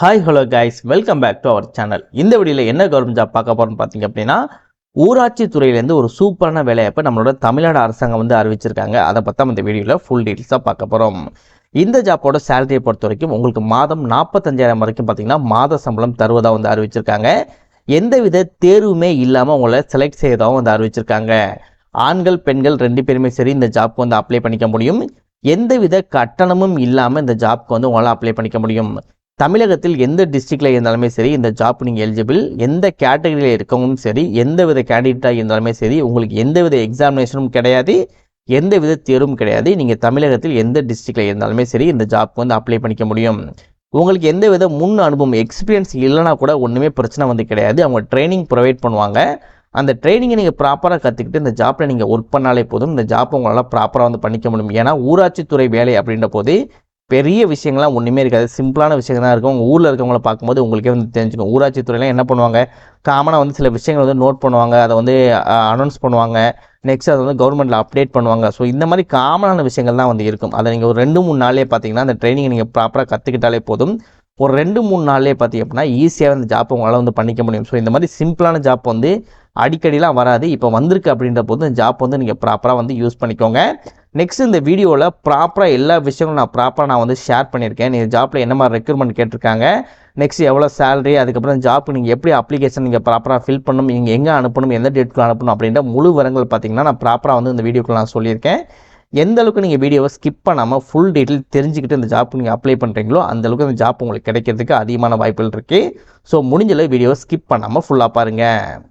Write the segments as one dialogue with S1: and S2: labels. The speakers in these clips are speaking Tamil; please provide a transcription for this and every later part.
S1: Hi hello guys, welcome back to our channel. இந்த வீடியோவில் என்ன கவர்மெண்ட் ஜாப் பார்க்க போகிறோம்னு பார்த்தீங்க அப்படின்னா, ஊராட்சி துறையிலேருந்து ஒரு சூப்பரான வேலைவாய்ப்பை நம்மளோட தமிழ்நாடு அரசாங்கம் அறிவிச்சிருக்காங்க. அதை பற்றி இந்த வீடியோவில் ஃபுல் டீட்டெயில்ஸாக பார்க்க போகிறோம். இந்த ஜாப்போட சேலரியை பொறுத்த வரைக்கும் உங்களுக்கு மாதம் 45,000 வரைக்கும் பார்த்தீங்கன்னா மாத சம்பளம் தருவதாக அறிவிச்சிருக்காங்க. எந்தவித தேர்வுமே இல்லாமல் உங்களை செலக்ட் செய்வதாகவும் அறிவிச்சிருக்காங்க. ஆண்கள் பெண்கள் 2 பேருமே சரி இந்த ஜாப்க்கு அப்ளை பண்ணிக்க முடியும். எந்தவித கட்டணமும் இல்லாமல் இந்த ஜாப்க்கு உங்களால் அப்ளை பண்ணிக்க முடியும். தமிழகத்தில் எந்த டிஸ்ட்ரிக்டில் இருந்தாலுமே சரி இந்த ஜாப் நீங்கள் எலிஜிபிள். எந்த கேட்டகரியில் இருக்கவும் சரி, எந்தவித கேண்டிடேட்டாக இருந்தாலுமே சரி, உங்களுக்கு எந்தவித எக்ஸாமினேஷனும் கிடையாது, எந்தவித தேர்வும் கிடையாது. நீங்கள் தமிழகத்தில் எந்த டிஸ்ட்ரிக்டில் இருந்தாலுமே சரி இந்த ஜாப் அப்ளை பண்ணிக்க முடியும். உங்களுக்கு எந்தவித முன் அனுபவம் எக்ஸ்பீரியன்ஸ் இல்லைனா கூட ஒன்றுமே பிரச்சனை கிடையாது. அவங்க ட்ரைனிங் ப்ரொவைட் பண்ணுவாங்க. அந்த ட்ரைனிங்கை நீங்கள் ப்ராப்பராக கற்றுக்கிட்டு இந்த ஜாப்பில் நீங்கள் ஒர்க் பண்ணாலே போதும். இந்த ஜாப்பை உங்களால் ப்ராப்பராக பண்ணிக்க முடியும். ஏன்னா ஊராட்சித்துறை வேலை அப்படின்ற போது பெரிய விஷயங்கள்லாம் ஒன்றுமே இருக்காது. சிம்பிளான விஷயங்கள் தான் இருக்கும். உங்கள் ஊரில் இருக்கவங்கள பார்க்கும்போது உங்களுக்கே தெரிஞ்சுக்கும். ஊராட்சி துறையில் என்ன பண்ணுவாங்க, காமனாக சில விஷயங்கள் நோட் பண்ணுவாங்க, அதை அனௌன்ஸ் பண்ணுவாங்க. நெக்ஸ்ட் அதை கவர்மெண்ட்டில் அப்டேட் பண்ணுவாங்க. ஸோ இந்த மாதிரி காமனான விஷயங்கள் தான் இருக்கும். அதை நீங்கள் ஒரு 2-3 நாள்லேயே பார்த்தீங்கன்னா அந்த ட்ரைனிங்கை நீங்கள் ப்ராப்பராக கற்றுக்கிட்டாலே போதும். ஒரு 2-3 நாள்லேயே பார்த்தீங்க அப்படின்னா ஈஸியாக இந்த ஜாப் உங்களால் பண்ணிக்க முடியும். ஸோ இந்த மாதிரி சிம்பிளான ஜாப் அடிக்கடிலாம் வராது. இப்போ வந்திருக்கு அப்படின்ற போது இந்த ஜாப் நீங்கள் ப்ராப்பராக யூஸ் பண்ணிக்கோங்க. நெக்ஸ்ட் இந்த வீடியோவில் ப்ராப்பராக எல்லா விஷயங்களும் நான் ஷேர் பண்ணியிருக்கேன். நீங்கள் ஜாப்பில் என்ன மாதிரி ரெக்ரூட்மெண்ட் கேட்டிருக்காங்க, நெக்ஸ்ட் எவ்வளோ சேலரி, அதுக்கப்புறம் ஜாப் நீங்கள் எப்படி அப்ளிகேஷன் நீங்கள் ப்ராப்பராக ஃபில் பண்ணணும், நீங்கள் எங்கே அனுப்பணும், எந்த டேட்டுக்கு அனுப்பணும் அப்படின்ற முழு விவரங்கள் பார்த்தீங்கன்னா நான் ப்ராப்பராக இந்த வீடியோக்குள்ள நான் சொல்லியிருக்கேன். எந்த அளவுக்கு நீங்கள் வீடியோவை ஸ்கிப் பண்ணாமல் ஃபுல் டீட்டெயில் தெரிஞ்சுக்கிட்டு இந்த ஜாப் நீங்கள் அப்ளை பண்ணுறீங்களோ அந்தளவுக்கு அந்த ஜாப் உங்களுக்கு கிடைக்கிறதுக்கு அதிகமான வாய்ப்புகள் இருக்குது. ஸோ முடிஞ்சளவு வீடியோவை ஸ்கிப் பண்ணாமல் ஃபுல்லாக பாருங்கள்.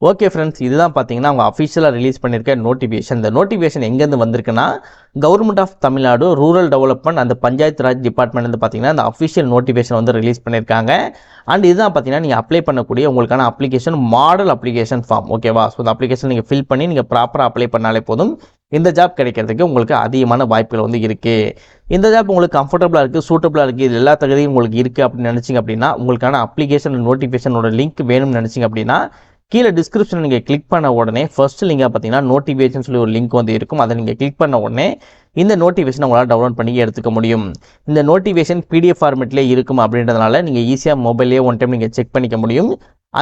S1: ஓகே ஃப்ரெண்ட்ஸ், இதுதான் பார்த்தீங்கன்னா அவங்க அஃபிஷியலாக ரிலீஸ் பண்ணியிருக்க நோட்டிஃபிகேஷன். இந்த நோட்டிஃபிகேஷன் எங்கேருந்து வந்திருக்குன்னா government of Tamil Nadu rural development அந்த பஞ்சாயத்து ராஜ் டிபார்ட்மெண்ட் பார்த்தீங்கன்னா அந்த அஃபிஷியல் நோட்டிஃபிகேஷன் ரிலீஸ் பண்ணியிருக்காங்க. அண்ட் இதுதான் பார்த்தீங்கன்னா நீங்கள் அப்ளை பண்ணக்கூடிய உங்களுக்கான அப்ளிகேஷன் மாடல் அப்ளிகேஷன் ஃபார்ம். ஓகேவா? ஸோ இந்த அப்ளிகேஷன் நீங்கள் ஃபில் பண்ணி நீங்கள் ப்ராப்பராக அப்ளை பண்ணாலே போதும். இந்த ஜாப் கிடைக்கிறதுக்கு உங்களுக்கு அதிகமான வாய்ப்புகள் இருக்குது. இந்த ஜாப் உங்களுக்கு கம்ஃபர்டபுளாக இருக்குது, சூட்டபுளாக இருக்குது, இது எல்லா தகுதியும் உங்களுக்கு இருக்குது அப்படின்னு நினச்சிங்க அப்படின்னா உங்களுக்கான அப்ளிகேஷன் நோட்டிஃபிகேஷனோட லிங்க் வேணும்னு நினச்சிங்க அப்படின்னா கீழே டிஸ்கிரிப்ஷனில் நீங்கள் கிளிக் பண்ண உடனே ஃபர்ஸ்ட் லிங்காக பார்த்தீங்கன்னா நோட்டிஃபிகேஷன் சொல்லி ஒரு லிங்க் இருக்கும். அதை நீங்கள் கிளிக் பண்ண உடனே இந்த நோட்டிஃபிகேஷன் உங்களால் டவுன்லோட் பண்ணி எடுத்துக்க முடியும். இந்த நோட்டிஃபிகேஷன் PDF ஃபார்மெட்லேயே இருக்கும் அப்படின்றதுனால நீங்கள் ஈஸியாக மொபைல்லேயே ஒன் டைம் நீங்கள் செக் பண்ணிக்க முடியும்.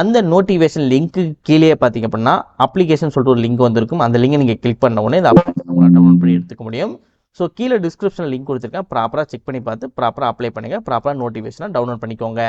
S1: அந்த நோட்டிஃபிகேஷன் லிங்க்கு கீழே பார்த்தீங்க அப்படின்னா அப்ளிகேஷன் சொல்லிட்டு ஒரு லிங்க் வந்திருக்கும். அந்த லிங்கை நீங்கள் கிளிக் பண்ண உடனே இந்த அப்ளிகேஷன் உங்களால் டவுன்லோட் பண்ணி எடுத்துக்க முடியும். ஸோ கீழே டிஸ்கிரிப்ஷனில் லிங்க் கொடுத்துருக்கேன். ப்ராப்பராக செக் பண்ணி பார்த்து ப்ராப்பராக அப்ளை பண்ணுங்கள். ப்ராப்பராக நோட்டிஃபிகேஷனை டவுன்லோட் பண்ணிக்கோங்க.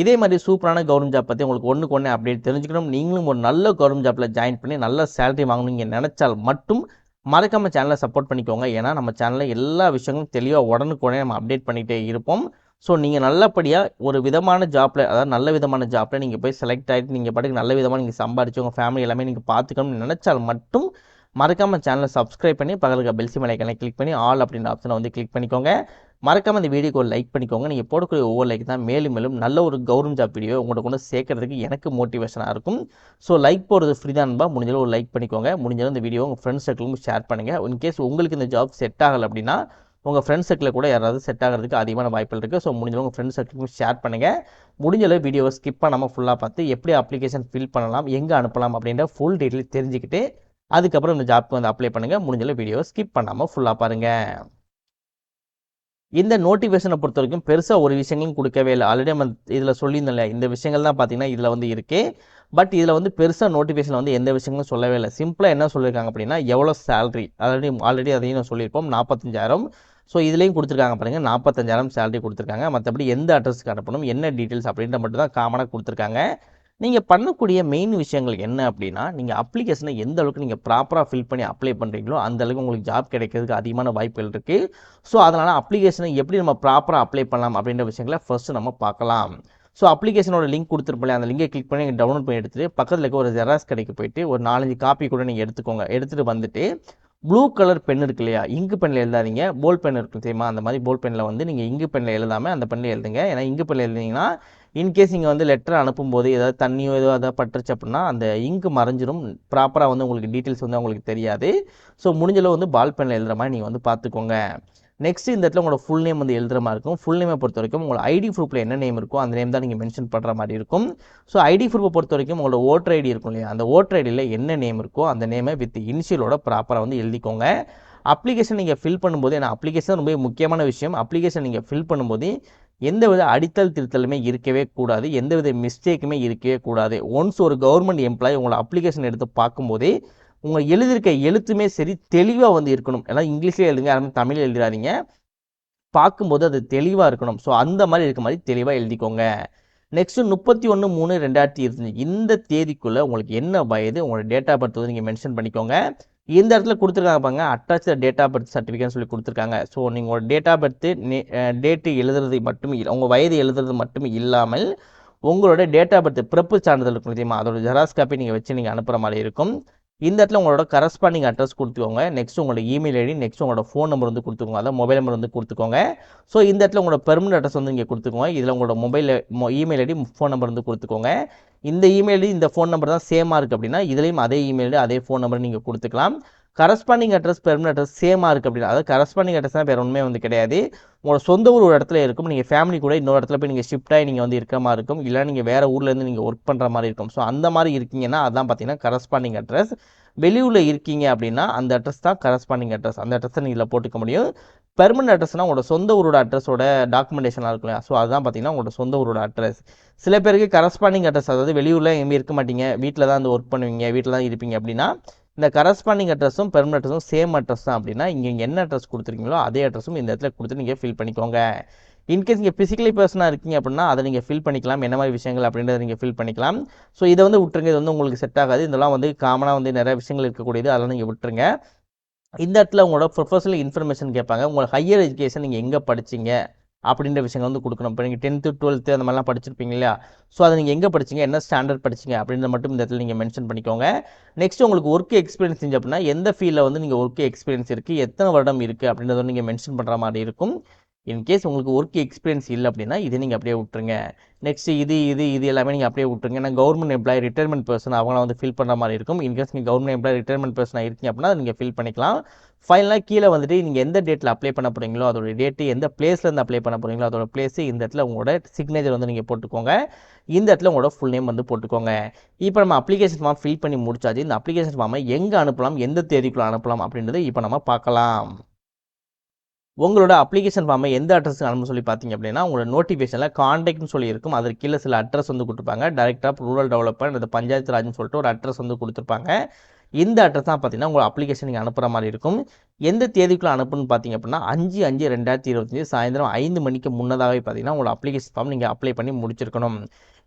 S1: இதே மாதிரி சூப்பரான கவர்மெண்ட் ஜாப் பற்றி உங்களுக்கு ஒன்றுக்கு ஒன்று அப்டேட் தெரிஞ்சுக்கணும், நீங்களும் ஒரு நல்ல கவர்மெண்ட் ஜாப்பில் ஜாயின் பண்ணி நல்ல சேலரி வாங்கணும் நீங்கள் நினச்சால் மட்டும் மறக்காமல் சேனலை சப்போர்ட் பண்ணிக்கோங்க. ஏன்னா நம்ம சேனலில் எல்லா விஷயங்களும் தெளிவாக உடனுக்குடனே நம்ம அப்டேட் பண்ணிகிட்டே இருப்போம். ஸோ நீங்கள் நல்லபடியாக ஒரு விதமான ஜாப்பில், அதாவது நல்ல விதமான ஜாப்பில் நீங்கள் போய் செலக்ட் ஆகிட்டு நீங்கள் பாட்டுக்கு நல்ல விதமாக நீங்கள் சம்பாரிச்சு உங்கள் ஃபேமிலி எல்லாமே நீங்கள் பார்த்துக்கணும்னு நினச்சால் மட்டும் மறக்காமல் சேனலை சப்ஸ்கிரைப் பண்ணி பக்கத்தில் பெல் சிம்பல் ஐகானை கிளிக் பண்ணி ஆல் அப்படின்ற ஆப்ஷனை கிளிக் பண்ணிக்கோங்க. மறக்காமல் இந்த வீடியோக்கு ஒரு லைக் பண்ணிக்கோங்க. நீங்கள் போடக்கூடிய ஒவ்வொரு லைக் தான் மேலும் மேலும் நல்ல ஒரு கவர்மெண்ட் ஜாப் வீடியோ உங்கள்கிட்ட கொண்டு சேர்க்கறதுக்கு எனக்கு மோட்டிவேஷனாக இருக்கும். ஸோ லைக் போடுறது ஃப்ரீ தான்பா, முடிஞ்சாலும் ஒரு லைக் பண்ணிக்கோங்க. முடிஞ்சாலும் இந்த வீடியோ உங்கள் ஃப்ரெண்ட்ஸ் சர்க்கிளுக்கும் ஷேர் பண்ணுங்கள். இன்கேஸ் உங்களுக்கு இந்த ஜாப் செட் ஆகலை அப்படின்னா உங்கள் ஃப்ரெண்ட்ஸ் சர்க்கிளில் கூட யாராவது செட் ஆகிறதுக்கு அதிகமான வாய்ப்புகள் இருக்குது. ஸோ முடிஞ்சாலும் உங்கள் ஃப்ரெண்ட்ஸ் சர்க்கிளுக்கும் ஷேர் பண்ணுங்கள். முடிஞ்சளவு வீடியோவை ஸ்கிப் பண்ணாமல் ஃபுல்லாக பார்த்து எப்படி அப்ளிகேஷன் ஃபில் பண்ணலாம், எங்கே அனுப்பலாம் அப்படின்ற ஃபுல் டீட்டெயில் தெரிஞ்சுக்கிட்டு அதுக்கப்புறம் இந்த ஜாப்க்கு அப்ளை பண்ணுங்கள். முடிஞ்சளவு வீடியோவை ஸ்கிப் பண்ணாமல் ஃபுல்லாக பாருங்கள். இந்த நோட்டிஃபிகேஷனை பொறுத்த வரைக்கும் பெருசாக ஒரு விஷயங்களும் கொடுக்கவே இல்லை. ஆல்ரெடி நம்ம இதில் சொல்லியிருந்தோம் இல்லையா, இந்த விஷயங்கள் தான் பார்த்தீங்கன்னா இதில் இருக்குது. பட் இதில் பெருசாக நோட்டிஃபிகேஷன் எந்த விஷயங்களும் சொல்லவே இல்லை. சிம்பிளாக என்ன சொல்லியிருக்காங்க அப்படின்னா எவ்வளோ சேலரி, ஆல்ரெடி அதையும் நான் சொல்லியிருப்போம் 45,000. ஸோ இதுலேயும் கொடுத்துருக்காங்க பாருங்கள், 45,000 சேலரி கொடுத்துருக்காங்க. மற்றபடி எந்த அட்ரஸ்க்கு அனுப்பணும், என்ன டீட்டெயில்ஸ் அப்படின்ற மட்டும் தான் காமனாக கொடுத்துருக்காங்க. நீங்கள் பண்ணக்கூடிய மெயின் விஷயங்கள் என்ன அப்படின்னா நீங்கள் அப்ளிகேஷனை எந்த அளவுக்கு நீங்கள் ப்ராப்பராக ஃபில் பண்ணி அப்ளை பண்ணுறீங்களோ அந்த அளவுக்கு உங்களுக்கு ஜாப் கிடைக்கிறதுக்கு அதிகமான வாய்ப்புகள் இருக்குது. ஸோ அதனால் அப்ளிகேஷனை எப்படி நம்ம ப்ராப்பராக அப்ளை பண்ணலாம் அப்படின்ற விஷயங்களை ஃபர்ஸ்ட்டு நம்ம பார்க்கலாம். ஸோ அப்ளிகேஷனோட லிங்க் கொடுத்துருப்போம், அந்த லிங்கை கிளிக் பண்ணி நீங்கள் டவுன்லோட் பண்ணி எடுத்துகிட்டு பக்கத்தில் இருக்க ஒரு ஜெராக்ஸ் கடைக்கு போயிட்டு ஒரு 4-5 காப்பி கூட நீங்கள் எடுத்துக்கோங்க. எடுத்துகிட்டு வந்துட்டு ப்ளூ கலர் பென் இருக்கு இல்லையா, இங்கு பெண்ணில் எழுதாதீங்க, போல் பென் இருக்கும் தெரியுமா, அந்த மாதிரி போல் பெண்ணில் நீங்கள் இங்கு பெண்ணில் எழுதாமல் அந்த பெண்ணில் எழுதுங்க. ஏன்னா இங்கு பெண்ணில் எழுதிங்கன்னா இன்கேஸ் நீங்கள் லெட்டர் அனுப்பும்போது ஏதாவது தண்ணியோ ஏதாவது பட்டுருச்சு அப்படின்னா அந்த இங்கு மறைஞ்சிரும். ப்ராப்பராக உங்களுக்கு டீட்டெயில்ஸ் உங்களுக்கு தெரியாது. ஸோ முடிஞ்சளவு பால் பெண்ணில் எழுதுகிற மாதிரி நீங்கள் பார்த்துக்கோங்க. நெக்ஸ்ட் இந்த இடத்துல உங்களோட ஃபுல் நேம் எழுதுகிற மாதிரி இருக்கும். ஃபுல் நேமை பொறுத்த வரைக்கும் உங்களோட ஐடி ப்ரூஃபில் என்ன நேம் இருக்கோ அந்த நேம் தான் நீங்கள் மென்ஷன் பண்ணுற மாதிரி இருக்கும். ஸோ ஐடி ப்ரூஃபை பொறுத்த வரைக்கும் உங்களோட ஓட்டர் ஐடி இருக்கும் இல்லையா, அந்த ஓட்டர் ஐடியில் என்ன நேம் இருக்கோ அந்த நேமை வித் இனிஷியலோட ப்ராப்பராக எழுதிக்கோங்க. அப்ளிகேஷன் நீங்கள் ஃபில் பண்ணும்போது, ஏன்னா அப்ளிகேஷன் ரொம்ப முக்கியமான விஷயம். அப்ளிகேஷன் நீங்கள் ஃபில் பண்ணும்போது எந்தவித அடித்தல் திருத்தலுமே இருக்கவே கூடாது, எந்தவித மிஸ்டேக்குமே இருக்கவே கூடாது. ஒன்ஸ் ஒரு கவர்மெண்ட் எம்ப்ளாயி உங்களை அப்ளிகேஷன் எடுத்து பார்க்கும்போதே உங்கள் எழுதியிருக்க எழுத்துமே சரி தெளிவாக வந்து இருக்கணும். எல்லாம் இங்கிலீஷ்லேயே எழுதுங்க, யாரும் தமிழில் எழுதிடாதீங்க. பார்க்கும்போது அது தெளிவாக இருக்கணும். ஸோ அந்த மாதிரி இருக்க மாதிரி தெளிவாக எழுதிக்கோங்க. நெக்ஸ்ட்டு 31/3/2025 இந்த தேதிக்குள்ளே உங்களுக்கு என்ன வயது, உங்களோட டேட் ஆஃப் பர்த் வந்து நீங்கள் மென்ஷன் பண்ணிக்கோங்க. இந்த இடத்துல கொடுத்துருக்காங்க பாருங்க, அட்டாச் டேட் ஆஃப் பர்த் சர்டிஃபிகேட்னு சொல்லி கொடுத்துருக்காங்க. ஸோ நீங்கள் உங்களோட டேட் ஆஃப் பர்த்து டேட்டு எழுதுறது மட்டும் உங்கள் வயது எழுதுறது மட்டும் இல்லாமல் உங்களோட டேட் ஆஃப் பர்த் பிறப்பு சான்றிதழ் இருக்கும் தெரியுமா, அதோட ஜெராக்ஸ் காப்பி நீங்கள் வச்சு நீங்கள் அனுப்புகிற மாதிரி இருக்கும். இந்த இடத்துல உங்களோட கரஸ்பாண்டிங் அட்ரஸ் கொடுத்துக்கோங்க. நெக்ஸ்ட் உங்களோட இமெயில் ஐடி, நெக்ஸ்ட் உங்களோட ஃபோன் நம்பர் வந்து கொடுத்துக்கோங்க, அதாவது மொபைல் நம்பர் வந்து கொடுத்துக்கோங்க. ஸோ இந்த இடத்துல உங்களோட பெர்மனன்ட் அட்ரஸ் வந்து இங்கே கொடுத்துக்கோங்க. இதில் உங்களோட இமெயில் ஐடி, ஃபோன் நம்பர் வந்து கொடுத்துக்கோங்க. இந்த இமெயில் இந்த ஃபோன் நம்பர் தான் சேமாக இருக்குது அப்படின்னா இதுலேயும் அதே இமெயில் அதே ஃபோன் நம்பர் நீங்கள் கொடுத்துக்கலாம். கரஸ்பாண்டிங் அட்ரஸ் பெர்மனன்ட் அட்ரஸ் சேமாக இருக்குது அப்படின்னா, அதாவது கரஸ்பாண்டிங் அட்ரஸ் தான் வேறு ஒன்றுமே வந்து கிடையாது. உங்களோட சொந்த ஊர் ஒரு இடத்துல இருக்கும், நீங்கள் ஃபேமிலி கூட இன்னொரு இடத்துல போய் நீங்கள் ஷிஃப்ட் ஆகி நீங்கள் வந்து இருக்கிற மாதிரி இருக்கும், இல்லை நீங்கள் வேறு ஊர்லேருந்து நீங்கள் ஒர்க் பண்ணுற மாதிரி இருக்கும். ஸோ அந்த மாதிரி இருக்கீங்கன்னா அதான் பார்த்தீங்கன்னா கரஸ்பாண்டிங் அட்ரஸ். வெளியூரில் இருக்கீங்க அப்படின்னா அந்த அட்ரஸ் தான் கரஸ்பாண்டிங் அட்ரஸ், அந்த அட்ரஸை நீங்கள் போட்டுக்க முடியும். பெர்மனன்ட் அட்ரஸ்னால் உங்களோட சொந்த ஊரோட அட்ரஸோட டாக்குமெண்டேஷனாக இருக்கும். ஸோ அதுதான் பார்த்தீங்கன்னா உங்களோட சொந்த ஊரோட அட்ரஸ். சில பேருக்கு கரஸ்பாண்டிங் அட்ரஸ், அதாவது வெளியூரில் எங்கேயும் இருக்க மாட்டீங்க, வீட்டில் தான் வந்து ஒர்க் பண்ணுவீங்க, வீட்டில் தான் இருப்பீங்க அப்படின்னா இந்த கரஸ்பாண்டிங் அட்ரஸும் பெர்மனன்ட் அட்ரஸும் சேம் அட்ரஸ் தான் அப்படின்னா இங்கே என்ன அட்ரஸ் கொடுத்துருக்கீங்களோ அதே அட்ரஸும் இந்த இடத்துல கொடுத்து நீங்கள் ஃபில் பண்ணிக்கோங்க. இன்கேஸ் நீங்கள் ஃபிசிக்கலி பர்சனாக இருக்கீங்க அப்படின்னா அதை நீங்கள் ஃபில் பண்ணிக்கலாம், என்ன மாதிரி விஷயங்கள் அப்படின்றத நீங்கள் ஃபில் பண்ணிக்கலாம். ஸோ இதை வந்து விட்டுருங்க, இது வந்து உங்களுக்கு செட் ஆகாது, இதெல்லாம் வந்து காமனாக வந்து நிறைய விஷயங்கள் இருக்கக்கூடியது, அதெல்லாம் நீங்கள் விட்டுருங்க. இந்த இடத்துல உங்களோட ப்ரொஃபஷனல் இன்ஃபர்மேஷன் கேட்பாங்க, உங்களோட ஹையர் எஜுகேஷன் நீங்கள் எங்கே படிச்சிங்க அப்படின்ற விஷயங்கள் வந்து கொடுக்கணும். இப்போ நீங்கள் 10th 12th அந்த மாதிரிலாம் படிச்சிருப்பீங்க இல்லையா, ஸோ அதை நீங்கள் எங்கே படிச்சிங்க, என்ன ஸ்டாண்டர்ட் படிச்சிங்க அப்படின்றத மட்டும் இந்த இடத்துல நீங்கள் மென்ஷன் பண்ணிக்கோங்க. நெக்ஸ்ட் உங்களுக்கு ஒர்க் எக்ஸ்பீரியன்ஸ் செஞ்சு அப்படின்னா எந்த ஃபீல்டில் வந்து நீங்கள் ஒர்க் எக்ஸ்பீரியன்ஸ் இருக்குது, எத்தனை வருடம் இருக்குது அப்படின்றத நீங்கள் மென்ஷன் பண்ணுற மாதிரி இருக்கும். இன்கேஸ் உங்களுக்கு ஒர்க் எக்ஸ்பீரியன்ஸ் இல்லை அப்படின்னா இதை நீங்கள் அப்படியே விட்டுருங்க. நெக்ஸ்ட் இது எல்லாமே நீங்கள் அப்படியே விட்டுருங்க. ஏன்னா கவர்மெண்ட் எம்ப்ளாயி, ரிட்டைர்மெண்ட் பர்சன் அவங்களாம் வந்து ஃபில் பண்ணுற மாதிரி இருக்கும். இன்கேஸ் நீங்கள் கவர்மெண்ட் எம்ப்ளாயி, ரிட்டைர்மெண்ட் பர்சனாக இருக்கீங்க அப்படின்னா நீங்கள் ஃபில் பண்ணிக்கலாம். ஃபைனலாக கீழே வந்துட்டு நீங்கள் எந்த டேட்டில் அப்ளை பண்ண போகிறீங்களோ அதோட டேட்டு, எந்த பிளேஸ்லேருந்து அப்ளை பண்ண போகிறீங்களோ அதோட பிளேஸு, இந்த இடத்துல உங்களோட சிக்னேச்சர் வந்து நீங்கள் போட்டுக்கோங்க. இந்த இடத்துல உங்களோட ஃபுல் நேம் வந்து போட்டுக்கோங்க. இப்போ நம்ம அப்ளிகேஷன் ஃபார்ம் ஃபில் பண்ணி முடிச்சாச்சு. இந்த அப்ளிகேஷன் ஃபார்மை எங்கே அனுப்பலாம், எந்த தேதிக்குள்ளே அனுப்பலாம் அப்படின்றத இப்போ நம்ம பார்க்கலாம். உங்களோட அப்ளிகேஷன் ஃபார்மை எந்த அட்ரஸ்க்கு அனுப்ப சொல்லி பார்த்தீங்க அப்படின்னா உங்களோட நோட்டிஃபிகேஷனில் காண்டாக்ட்னு சொல்லி இருக்கும், அதற்கு கீழே சில அட்ரஸ் வந்து கொடுத்துருப்பாங்க. டைரக்டர் ஆஃப் ரூரல் டெவலப்மெண்ட் அந்த பஞ்சாயத்து ராஜ்னு சொல்லிட்டு ஒரு அட்ரஸ் வந்து கொடுத்துருப்பாங்க. இந்த அட்ரஸ் தான் பார்த்தீங்கன்னா உங்கள் அப்ளிகேஷன் நீங்கள் அனுப்புகிற மாதிரி இருக்கும். எந்த தேதிக்குள்ளே அனுப்புன்னு பார்த்தீங்க அப்படின்னா 5/5/2025 சாயந்தரம் 5 மணிக்கு முன்னதாகவே பார்த்தீங்கன்னா உங்களோட அப்ளிகேஷன் ஃபார்ம் நீங்கள் அப்ளை பண்ணி முடிச்சிருக்கணும்.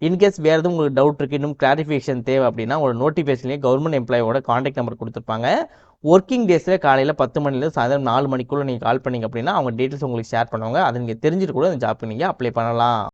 S1: இன்கேஸ் வேறு எதுவும் உங்களுக்கு டவுட் இருக்குது, இன்னும் கிளாரிஃபிகேஷன் தேவை அப்படின்னா உங்களோட நோட்டிஃபிகேஷன்லேயே கவர்மெண்ட் எம்ப்ளாயோட காண்டாக்ட் நம்பர் கொடுத்துருப்பாங்க. ஒர்க்கிங் டேஸில் காலையில் 10 மணிலேருந்து சாயந்தரம் 4 மணிக்குள்ளே நீங்கள் கால் பண்ணிங்க அப்படின்னா அவங்க டீட்டெயில்ஸ் உங்களுக்கு ஷேர் பண்ணுவாங்க, அதை நீங்கள் தெரிஞ்சுட்டு கூட அந்த ஜாப்க்கு நீங்கள் அப்ளை பண்ணலாம்.